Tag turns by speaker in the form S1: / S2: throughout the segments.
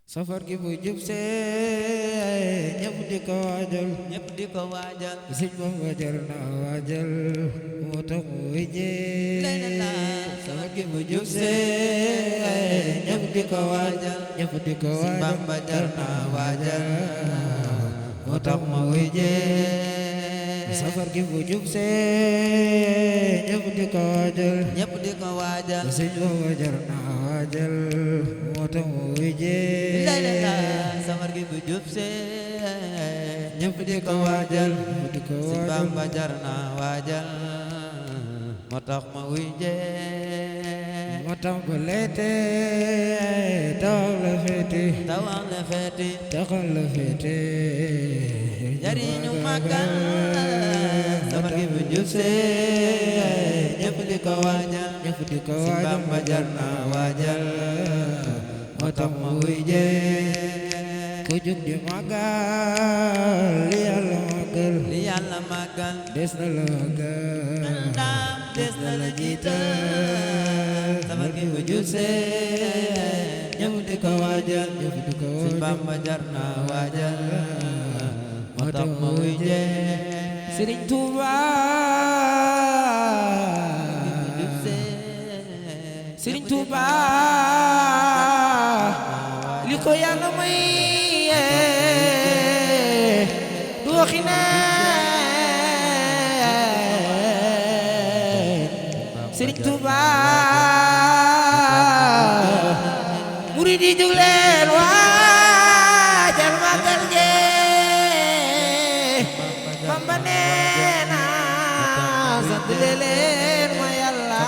S1: safar gi bu jub see ñëpp di ko waajal
S2: ñëpp di ko waajal
S1: sëñ Bamba jar na waajal moo tax mu wéjee
S2: safar gi bu jub see ñëpp di ko waajal
S1: ñëpp di ko
S2: sëñ
S1: waajal
S2: Bamba jar na waajal moo tax mu wéjee
S1: safar gi bu jub see ñëpp di ko waajal
S2: ñëpp di ko waajal
S1: sëñ Bamba jar na waajal moo tax mu wéjee
S2: safar gi bu jub see
S1: ñëpp di ko waajal di ko
S2: sëñ
S1: waajal
S2: Bamba jar na waajal moo tax ma wéjee
S1: moo tax ba leete taw la feete
S2: tawam la feeti
S1: taxal la feete
S2: jariñu màggal safar gi bu jub see ñëpp di ko waajal
S1: ñëpp di ko
S2: sëñ
S1: waajal
S2: Bamba jar na waajal moo tax ma wéjee
S1: ku jug di màggal li Yàlla màggal
S2: li Yàlla màggal
S1: des na la màggal
S2: ndam des na la jiital safar gi bu jub see ñëpp di ko waajal
S1: ñëpp di ko
S2: sëñ
S1: waajal
S2: Bamba jar na waajal moo tax ma wéjee
S1: Sëriñ Tuuba Sëriñ Tuuba li ko Yàlla may du waxi neen Sëriñ Tuuba murid yi jóg leen waajal màggal ge Bamba neena sant leen ma Yàlla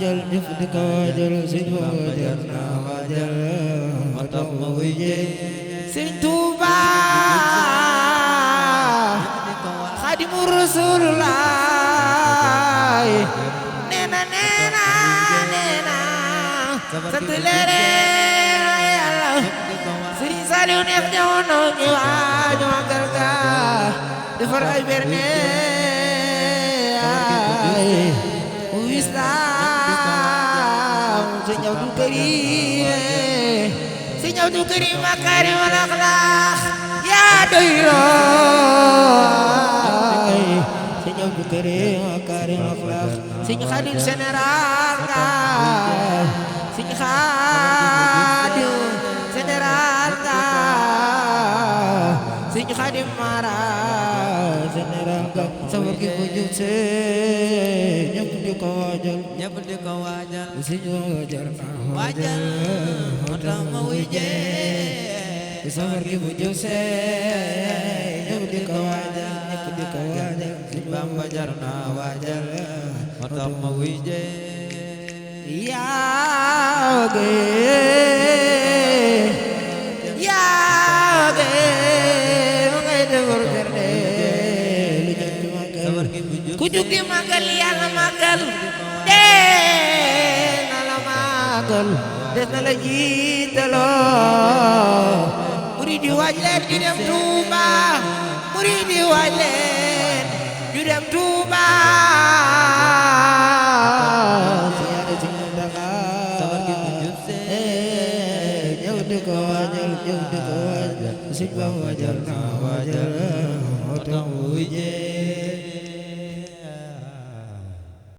S1: jël ñëpp di ko waajal Sëriñ Bamba jar na waajal
S2: moo tax ma wéjee
S1: Sëriñ Tuuba Xaadimu Rasuulullaah neena sant leen ma Yàlla Sëriñ Saaliw neex jamono ñu waaj màggal ga defar ay berne ay wislaam Sëriñ Abdul Karim Sëriñ Abdul Karim makaarimul axlaaq yaa doy looy Sëriñ Abdul Karim makaarimul axlaaq Sëriñ Xaadim général nga Sëriñ Xaadim général nga Sëriñ Xaadim mara général nga safar gi bu jub see ñëpp di ko waajal
S2: ñëpp di ko waajal
S1: Sëriñ Bamba jar na
S2: waajal moo tax ma wéjee
S1: safar gi bu jub see ñëpp di ko waajal ñëpp di ko waajal
S2: sëñ Bamba jar na waajal moo tax ma wéjee
S1: yaage ma ngay defar berne lu jëm ci màggal
S2: safar gi bu jub
S1: ku jug di màggal Yàlla màggal dee na la màggal des na la jiitaloo murid yi waaj leen ñu dem Tuuba murid yi waaj leen ñu dem Tuuba siyaare si Muntaxa
S2: safar gi bu jub see
S1: ñëw di ko waajal ñëw di ko waajal Sëriñ Bamba jar na